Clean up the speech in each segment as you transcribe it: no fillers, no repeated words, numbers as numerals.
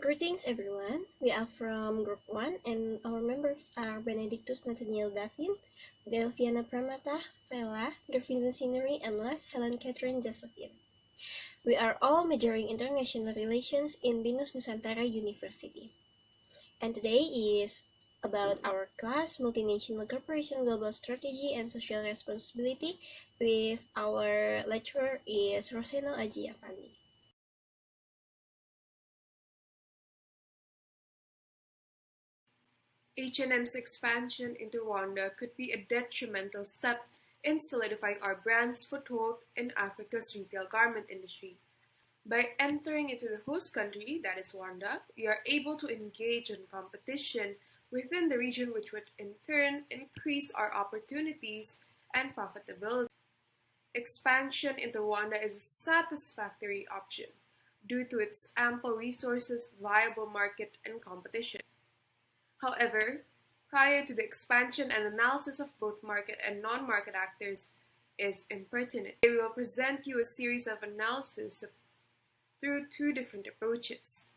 Greetings everyone, we are from Group 1 and our members are Benedictus, Nathaniel, Davin, Delviana Pramata, Griffrentzen Seannery, and last Helen, Chaterin, Josephine. We are all majoring international relations in Binus Nusantara University. And today is about our class, Multinational Corporation, Global Strategy and Social Responsibility, with our lecturer is Roseno Affandi. H&M's expansion into Rwanda could be a detrimental step in solidifying our brand's foothold in Africa's retail garment industry. By entering into the host country, that is Rwanda, we are able to engage in competition within the region, which would in turn increase our opportunities and profitability. Expansion into Rwanda is a satisfactory option due to its ample resources, viable market, and competition. However, prior to the expansion and analysis of both market and non-market actors is impertinent. We will present you a series of analysis through two different approaches,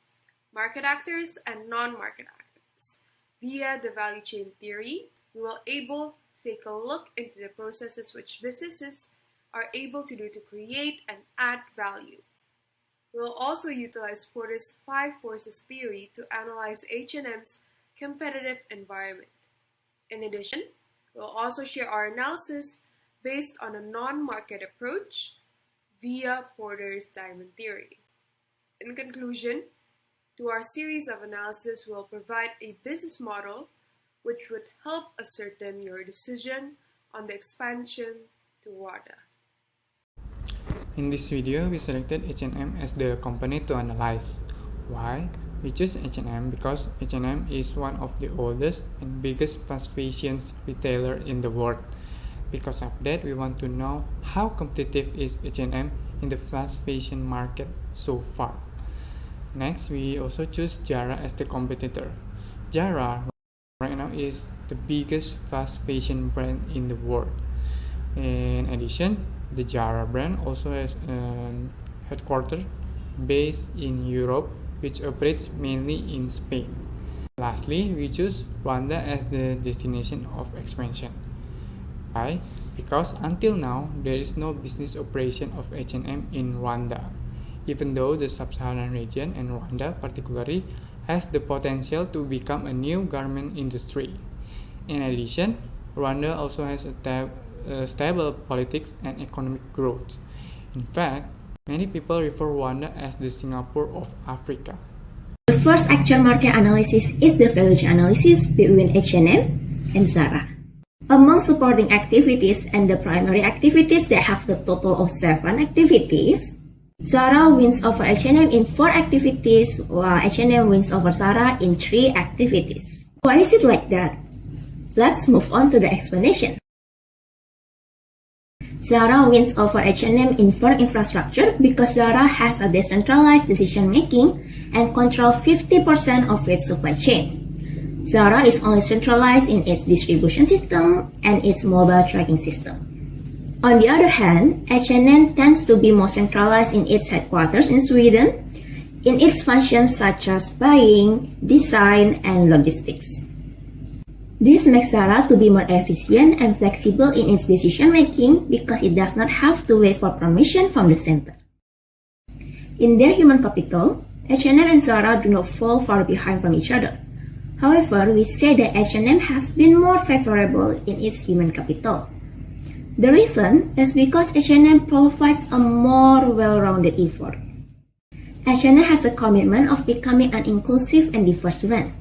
market actors and non-market actors. Via the value chain theory, we will able to take a look into the processes which businesses are able to do to create and add value. We will also utilize Porter's 5 forces theory to analyze H&M's competitive environment. In addition, we'll also share our analysis based on a non-market approach via Porter's diamond theory. In conclusion, to our series of analysis will provide a business model which would help ascertain your decision on the expansion to Rwanda. In this video, we selected H&M as the company to analyze. Why? We choose H&M because H&M is one of the oldest and biggest fast fashion retailer in the world. Because of that, we want to know how competitive is H&M in the fast fashion market so far. Next, we also choose Zara as the competitor. Zara right now is the biggest fast fashion brand in the world. In addition, the Zara brand also has a headquarters based in Europe, which operates mainly in Spain. Lastly, we choose Rwanda as the destination of expansion. Why? Because until now, there is no business operation of H&M in Rwanda, even though the sub-Saharan region and Rwanda particularly has the potential to become a new garment industry. In addition, Rwanda also has a stable politics and economic growth. In fact, many people refer Rwanda as the Singapore of Africa. The first actual market analysis is the value chain analysis between H&M and Zara. Among supporting activities and the primary activities that have the total of 7 activities, Zara wins over H&M in 4 activities, while H&M wins over Zara in 3 activities. Why is it like that? Let's move on to the explanation. Zara wins over H&M in firm infrastructure because Zara has a decentralized decision-making and controls 50% of its supply chain. Zara is only centralized in its distribution system and its mobile tracking system. On the other hand, H&M tends to be more centralized in its headquarters in Sweden, in its functions such as buying, design, and logistics. This makes Zara to be more efficient and flexible in its decision-making because it does not have to wait for permission from the center. In their human capital, H&M and Zara do not fall far behind from each other. However, we say that H&M has been more favorable in its human capital. The reason is because H&M provides a more well-rounded effort. H&M has a commitment of becoming an inclusive and diverse brand.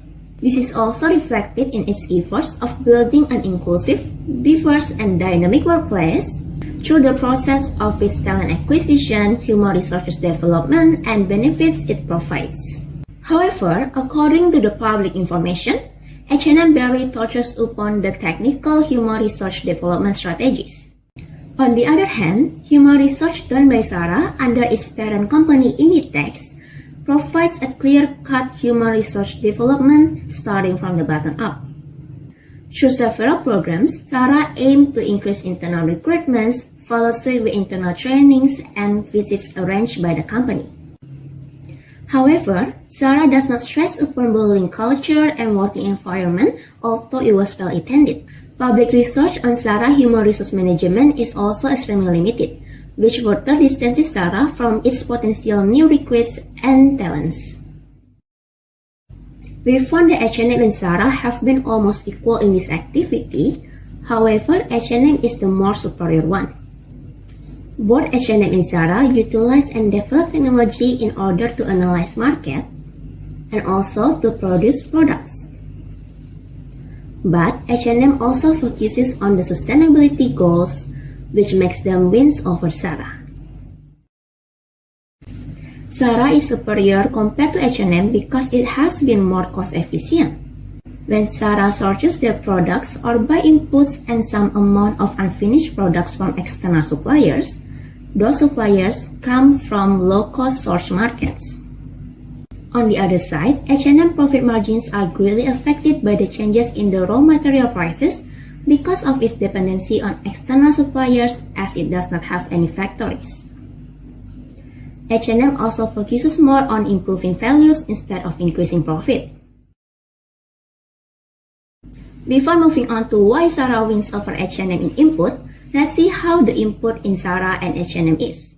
This is also reflected in its efforts of building an inclusive, diverse, and dynamic workplace through the process of its talent acquisition, human resources development, and benefits it provides. However, according to the public information, H&M barely touches upon the technical human resource development strategies. On the other hand, human research done by Zara under its parent company Inditex provides a clear-cut human resource development starting from the bottom up. Through several programs, Zara aimed to increase internal recruitments, follow suit with internal trainings, and visits arranged by the company. However, Zara does not stress upon bullying culture and working environment, although it was well intended. Public research on Zara human resource management is also extremely limited, which further distances Zara from its potential new recruits and talents. We found that H&M and Zara have been almost equal in this activity. However, H&M is the more superior one. Both H&M and Zara utilize and develop technology in order to analyze market and also to produce products. But H&M also focuses on the sustainability goals, which makes them wins over Zara. Zara is superior compared to H&M because it has been more cost efficient. When Zara sources their products or buy inputs and some amount of unfinished products from external suppliers, those suppliers come from low-cost source markets. On the other side, H&M profit margins are greatly affected by the changes in the raw material prices because of its dependency on external suppliers as it does not have any factories. H&M also focuses more on improving values instead of increasing profit. Before moving on to why Zara wins over H&M in input, let's see how the input in Zara and H&M is.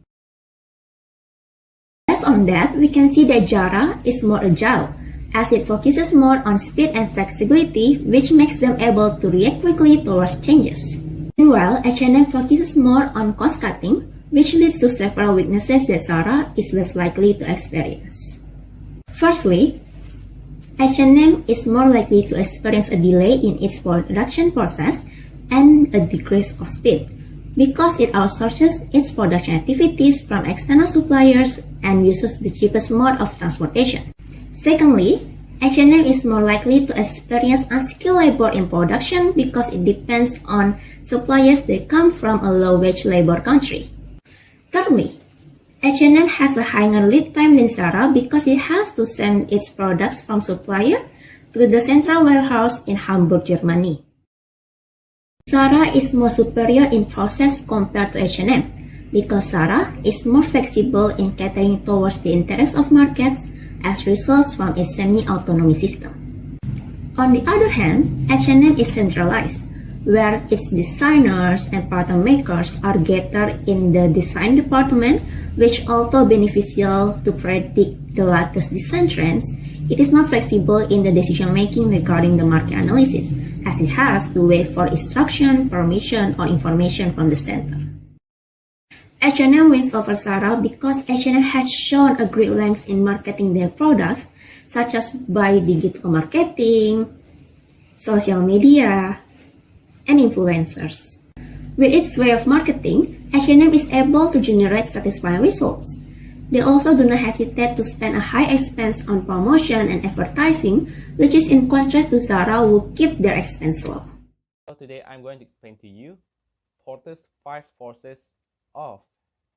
Based on that, we can see that Zara is more agile, as it focuses more on speed and flexibility, which makes them able to react quickly towards changes. Meanwhile, H&M focuses more on cost cutting, which leads to several weaknesses that Zara is less likely to experience. Firstly, H&M is more likely to experience a delay in its production process and a decrease of speed because it outsources its production activities from external suppliers and uses the cheapest mode of transportation. Secondly, H&M is more likely to experience unskilled labor in production because it depends on suppliers that come from a low-wage labor country. Thirdly, H&M has a higher lead time than Zara because it has to send its products from supplier to the central warehouse in Hamburg, Germany. Zara is more superior in process compared to H&M because Zara is more flexible in catering towards the interests of markets as results from its semi-autonomy system. On the other hand, H&M is centralized, where its designers and pattern makers are gathered in the design department, which although beneficial to predict the latest design trends, it is not flexible in the decision-making regarding the market analysis, as it has to wait for instruction, permission, or information from the center. H&M wins over Zara because H&M has shown a great length in marketing their products, such as by digital marketing, social media, and influencers. With its way of marketing, H&M is able to generate satisfying results. They also do not hesitate to spend a high expense on promotion and advertising, which is in contrast to Zara, who keep their expense low. So today I'm going to explain to you Porter's 5 forces of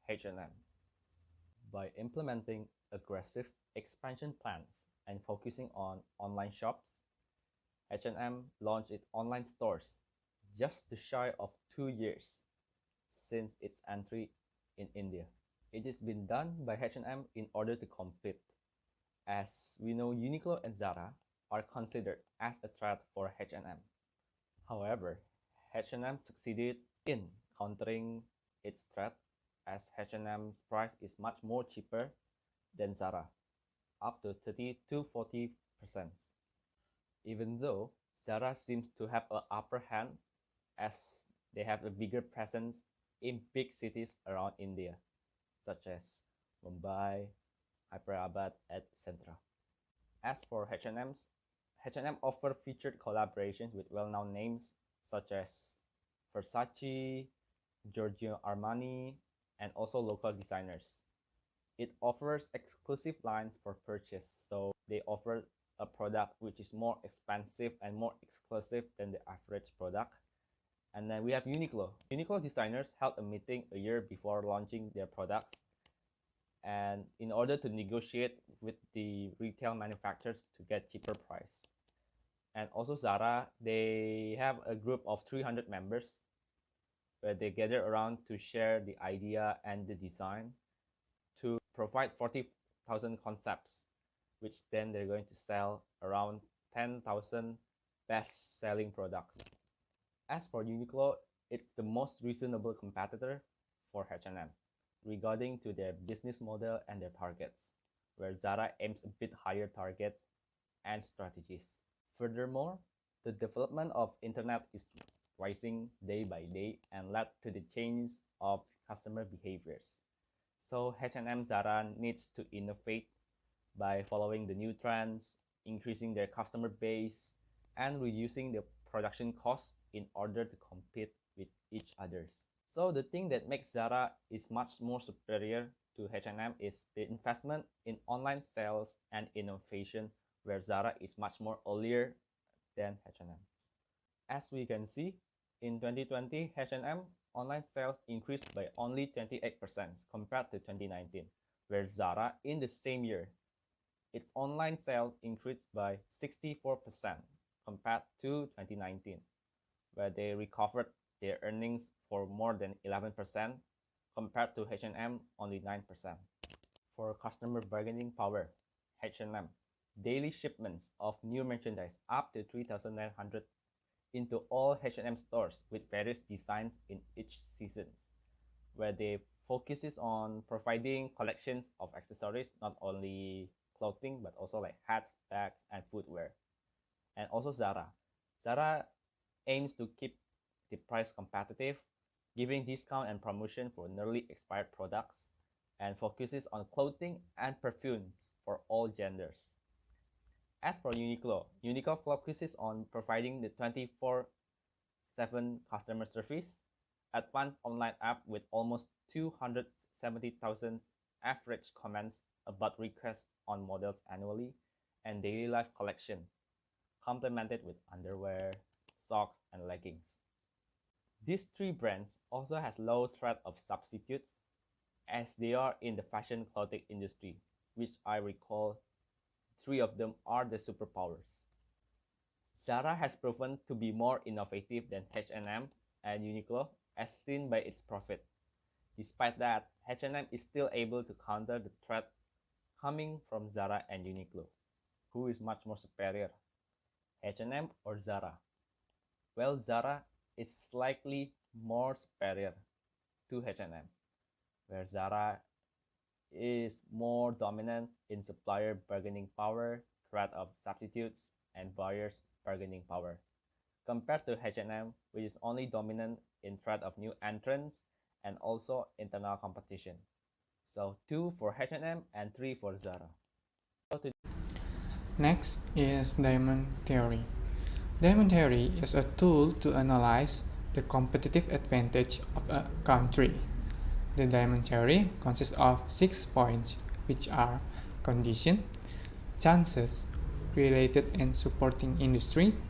H&M. By implementing aggressive expansion plans and focusing on online shops, H&M launched its online stores just shy of 2 years since its entry in India. It has been done by H&M in order to compete, as we know Uniqlo and Zara are considered as a threat for H&M. However, H&M succeeded in countering its threat as H&M's price is much more cheaper than Zara, up to 30 to 40%. Even though Zara seems to have an upper hand as they have a bigger presence in big cities around India, such as Mumbai, Hyderabad, etc. As for H&M offer featured collaborations with well-known names such as Versace, Giorgio Armani, and also local designers. It offers exclusive lines for purchase, so they offer a product which is more expensive and more exclusive than the average product. And then we have Uniqlo. Uniqlo designers held a meeting a year before launching their products, and in order to negotiate with the retail manufacturers to get cheaper price. And also Zara, they have a group of 300 members where they gather around to share the idea and the design to provide 40,000 concepts which then they're going to sell around 10,000 best-selling products. As for Uniqlo, it's the most reasonable competitor for H&M regarding to their business model and their targets, where Zara aims a bit higher targets and strategies. Furthermore, the development of internet is rising day by day and led to the change of customer behaviors. So H&M Zara needs to innovate by following the new trends, increasing their customer base, and reducing the production costs in order to compete with each others. So the thing that makes Zara is much more superior to H&M is the investment in online sales and innovation, where Zara is much more earlier than H&M. As we can see, in 2020, H&M online sales increased by only 28% compared to 2019, where Zara in the same year, its online sales increased by 64% compared to 2019, where they recovered their earnings for more than 11% compared to H&M only 9%. For customer bargaining power, H&M daily shipments of new merchandise up to 3,900 into all H&M stores with various designs in each seasons, where they focuses on providing collections of accessories, not only clothing but also like hats, bags, and footwear. And also Zara aims to keep the price competitive, giving discount and promotion for nearly expired products, and focuses on clothing and perfumes for all genders. As for Uniqlo focuses on providing the 24/7 customer service, advanced online app with almost 270,000 average comments about requests on models annually, and daily life collection, complemented with underwear, socks, and leggings. These three brands also has low threat of substitutes, as they are in the fashion clothing industry, which I recall three of them are the superpowers. Zara has proven to be more innovative than H&M and Uniqlo, as seen by its profit. Despite that, H&M is still able to counter the threat coming from Zara and Uniqlo. Who is much more superior, H&M or Zara? Well, Zara is slightly more superior to H&M, where Zara is more dominant in supplier bargaining power, threat of substitutes, and buyers' bargaining power, compared to H&M, which is only dominant in threat of new entrants and also internal competition. So 2 for H&M and 3 for Zara. Next is diamond theory. Diamond theory is a tool to analyze the competitive advantage of a country. The diamond theory consists of 6 points, which are condition, chances, related and supporting industries,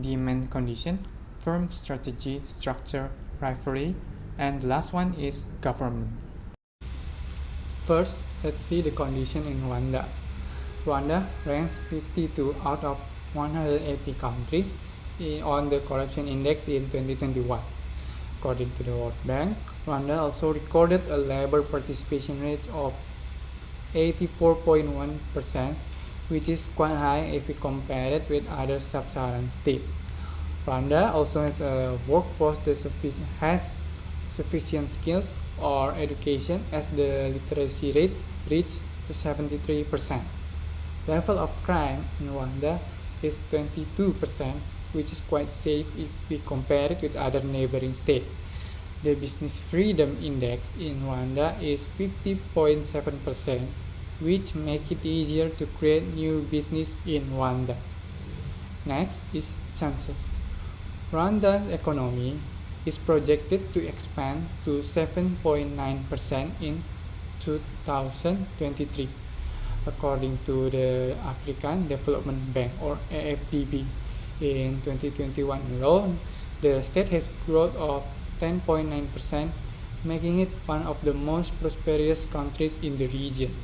demand condition, firm strategy, structure, rivalry, and the last one is government. First, let's see the condition in Rwanda. Rwanda ranks 52 out of 180 countries on the corruption index in 2021. According to the World Bank, Rwanda also recorded a labor participation rate of 84.1%, which is quite high if we compare it with other sub-Saharan states. Rwanda also has a workforce that has sufficient skills or education, as the literacy rate reached to 73%. Level of crime in Rwanda is 22%, which is quite safe if we compare it with other neighboring states. The business freedom index in Rwanda is 50.7%, which make it easier to create new business in Rwanda. Next is chances. Rwanda's economy is projected to expand to 7.9% in 2023, according to the African Development Bank or AFDB. In 2021 alone, the state has growth of 10.9%, making it one of the most prosperous countries in the region.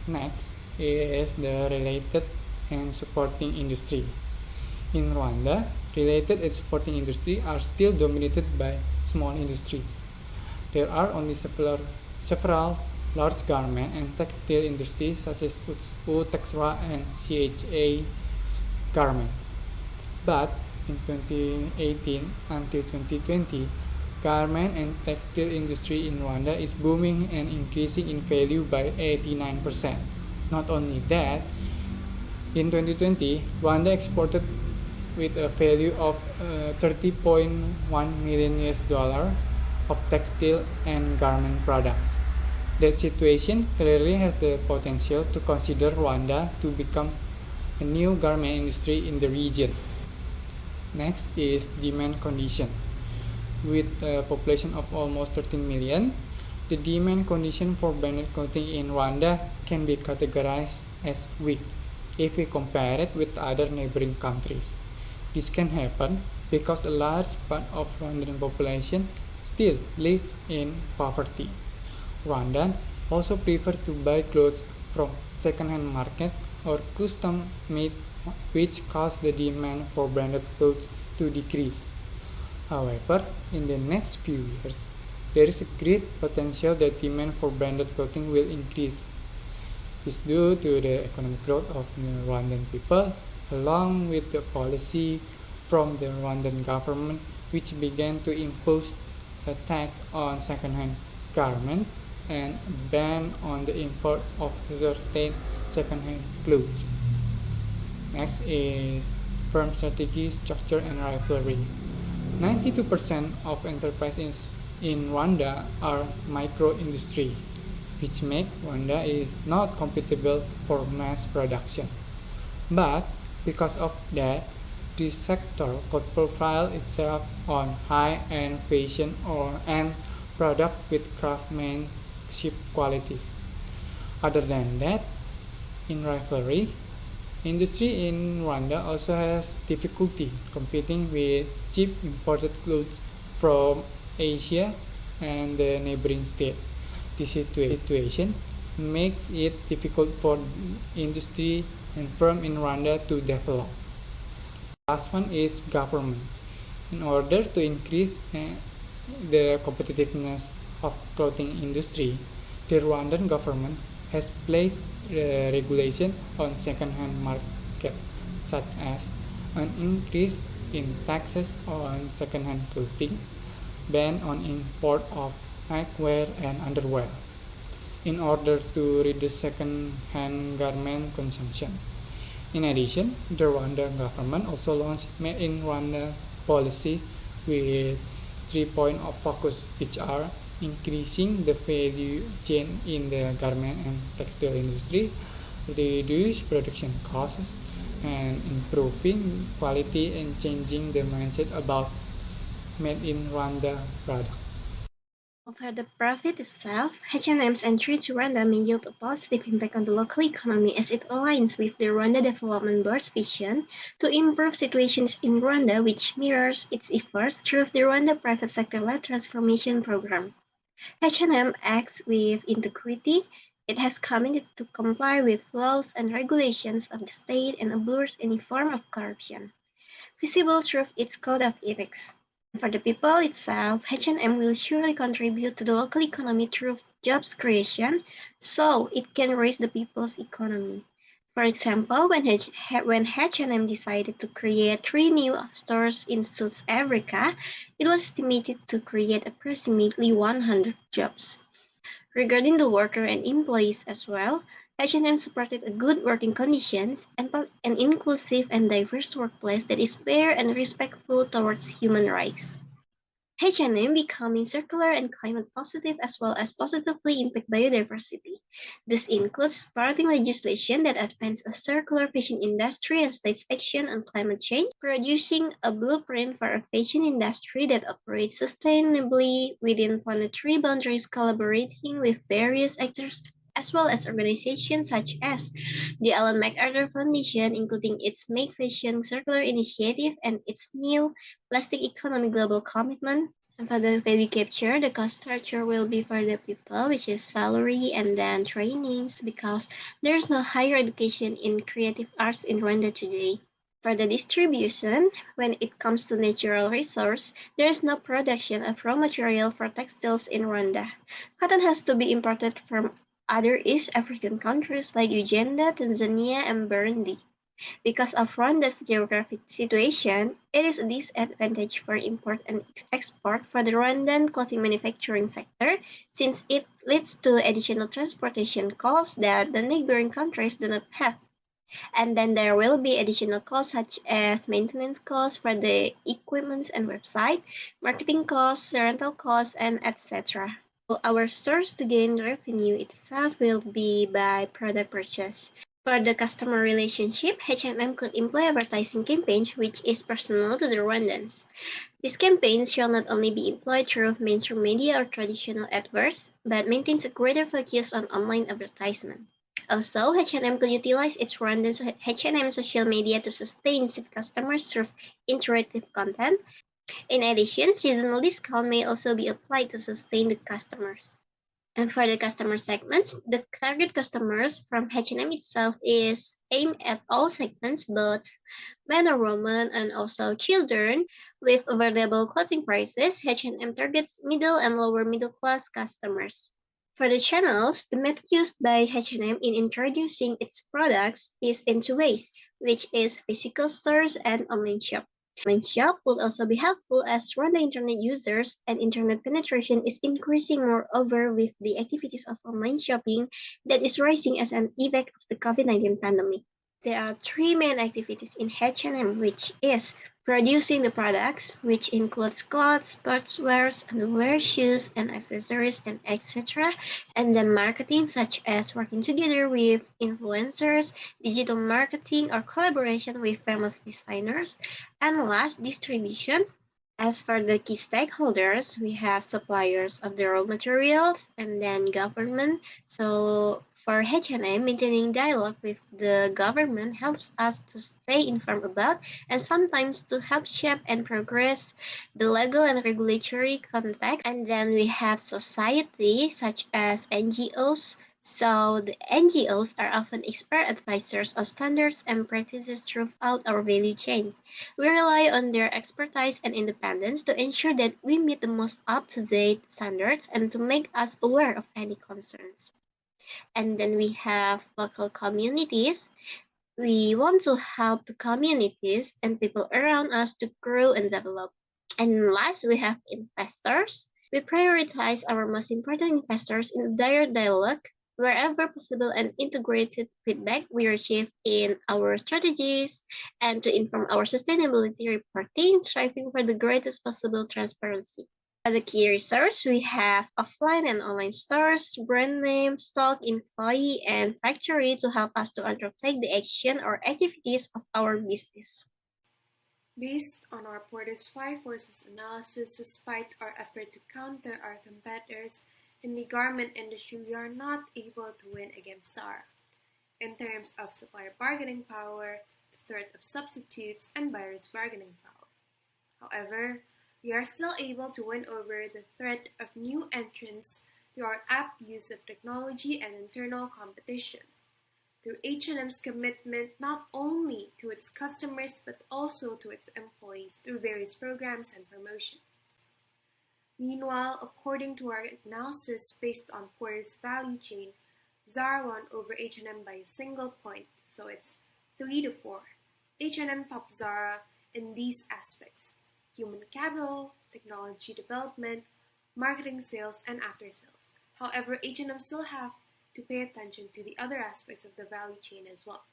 Next is the related and supporting industry. In Rwanda, related and supporting industry are still dominated by small industries. There are only several large garment and textile industries such as Utexra and CHA garment. But in 2018 until 2020, garment and textile industry in Rwanda is booming and increasing in value by 89%. Not only that, in 2020, Rwanda exported with a value of 30.1 million US dollar of textile and garment products. That situation clearly has the potential to consider Rwanda to become a new garment industry in the region. Next is demand condition. With a population of almost 13 million, the demand condition for branded clothing in Rwanda can be categorized as weak if we compare it with other neighboring countries. This can happen because a large part of Rwandan population still lives in poverty. Rwandans also prefer to buy clothes from second-hand market or custom-made, which cause the demand for branded clothes to decrease. However, in the next few years, there is a great potential that demand for branded clothing will increase. This is due to the economic growth of the Rwandan people, along with the policy from the Rwandan government, which began to impose a tax on second-hand garments and a ban on the import of certain second-hand clothes. Next is firm strategy, structure, and rivalry. 92% of enterprises in Rwanda are micro-industry, which make Rwanda is not compatible for mass production. But because of that, this sector could profile itself on high-end fashion and product with craftsmanship qualities. Other than that, in rivalry, industry in Rwanda also has difficulty competing with cheap imported clothes from Asia and the neighboring state. This situation makes it difficult for industry and firm in Rwanda to develop. Last one is government. In order to increase the competitiveness of clothing industry, the Rwandan government has placed regulation on second-hand market, such as an increase in taxes on second-hand clothing, ban on import of nightwear and underwear, in order to reduce second-hand garment consumption. In addition, the Rwandan government also launched Made in Rwanda policies with 3 points of focus, which are increasing the value chain in the garment and textile industry, reduce production costs, and improving quality and changing the mindset about Made in Rwanda products. For the profit itself, H&M's entry to Rwanda may yield a positive impact on the local economy as it aligns with the Rwanda Development Board's vision to improve situations in Rwanda, which mirrors its efforts through the Rwanda Private Sector-led Transformation Program. H&M acts with integrity. It has committed to comply with laws and regulations of the state and abhors any form of corruption, visible through its code of ethics. For the people itself, H&M will surely contribute to the local economy through jobs creation, so it can raise the people's economy. For example, when H&M decided to create 3 new stores in South Africa, it was estimated to create approximately 100 jobs. Regarding the worker and employees as well, H&M supported a good working conditions and an inclusive and diverse workplace that is fair and respectful towards human rights. H&M becoming circular and climate positive as well as positively impact biodiversity. This includes supporting legislation that advances a circular fashion industry and states action on climate change, producing a blueprint for a fashion industry that operates sustainably within planetary boundaries, collaborating with various actors as well as organizations such as the Ellen MacArthur Foundation, including its Make Fashion Circular initiative and its new Plastic Economy Global Commitment. And for the value capture, the cost structure will be for the people, which is salary and then trainings, because there's no higher education in creative arts in Rwanda today. For the distribution, when it comes to natural resource, there is no production of raw material for textiles in Rwanda. Cotton has to be imported from other East African countries like Uganda, Tanzania, and Burundi. Because of Rwanda's geographic situation, it is a disadvantage for import and export for the Rwandan clothing manufacturing sector since it leads to additional transportation costs that the neighboring countries do not have. And then there will be additional costs such as maintenance costs for the equipment and website, marketing costs, rental costs, and etc. Our source to gain revenue itself will be by product purchase. For the customer relationship, H&M could employ advertising campaigns which is personal to the Rwandans. These campaigns shall not only be employed through mainstream media or traditional adverts, but maintains a greater focus on online advertisement. Also, H&M could utilize its Rwandan H&M social media to sustain its customers through interactive content. In addition, seasonal discount may also be applied to sustain the customers. And for the customer segments, the target customers from H&M itself is aimed at all segments, both men or women and also children. With affordable clothing prices, H&M targets middle and lower middle class customers. For the channels, the method used by H&M in introducing its products is in two ways, which is physical stores and online shop. Online shop will also be helpful as Rwanda internet users and internet penetration is increasing moreover with the activities of online shopping that is rising as an effect of the COVID-19 pandemic. There are three main activities in H&M, which is producing the products, which includes clothes, sportswear, underwear, shoes, and accessories, and etc. And then marketing, such as working together with influencers, digital marketing, or collaboration with famous designers. And last, distribution. As for the key stakeholders, we have suppliers of the raw materials and then government. So for H&M, maintaining dialogue with the government helps us to stay informed about and sometimes to help shape and progress the legal and regulatory context. And then we have society such as NGOs. So the NGOs are often expert advisors on standards and practices throughout our value chain. We rely on their expertise and independence to ensure that we meet the most up-to-date standards and to make us aware of any concerns. And then we have local communities. We want to help the communities and people around us to grow and develop. And last, we have investors. We prioritize our most important investors in direct dialogue wherever possible and integrated feedback we receive in our strategies and to inform our sustainability reporting, striving for the greatest possible transparency. For the key resource, we have offline and online stores, brand name, stock, employee, and factory to help us to undertake the action or activities of our business. Based on our Porter's 5 forces analysis, despite our effort to counter our competitors in the garment industry, we are not able to win against Zara. In terms of supplier bargaining power, the threat of substitutes, and buyers' bargaining power. However, we are still able to win over the threat of new entrants through our apt use of technology and internal competition. Through H&M's commitment not only to its customers but also to its employees through various programs and promotions. Meanwhile, according to our analysis based on Porter's value chain, Zara won over H&M by a single point, so it's 3-4. H&M tops Zara in these aspects: human capital, technology development, marketing, sales, and after sales. However, H&M still have to pay attention to the other aspects of the value chain as well.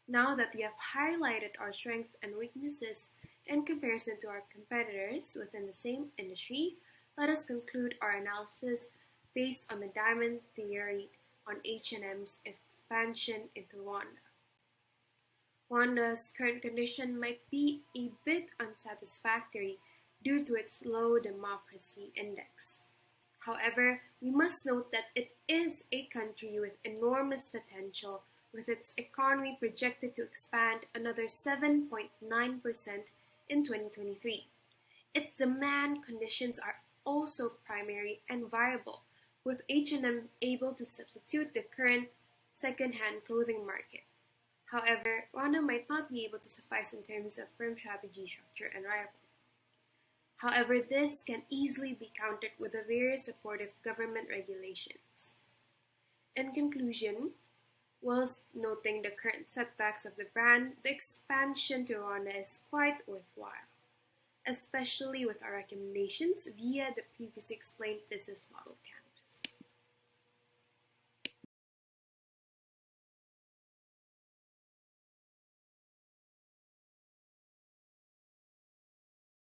Now that we have highlighted our strengths and weaknesses in comparison to our competitors within the same industry, let us conclude our analysis based on the diamond theory on H&M's expansion into Rwanda. Rwanda's current condition might be a bit unsatisfactory due to its low democracy index. However, we must note that it is a country with enormous potential, with its economy projected to expand another 7.9% in 2023. Its demand conditions are also primary and viable, with H&M able to substitute the current second-hand clothing market. However, Rwanda might not be able to suffice in terms of firm strategy, structure, and rival. However, this can easily be countered with the various supportive government regulations. In conclusion, whilst noting the current setbacks of the brand, the expansion to Rwanda is quite worthwhile, especially with our recommendations via the previously explained business model camp.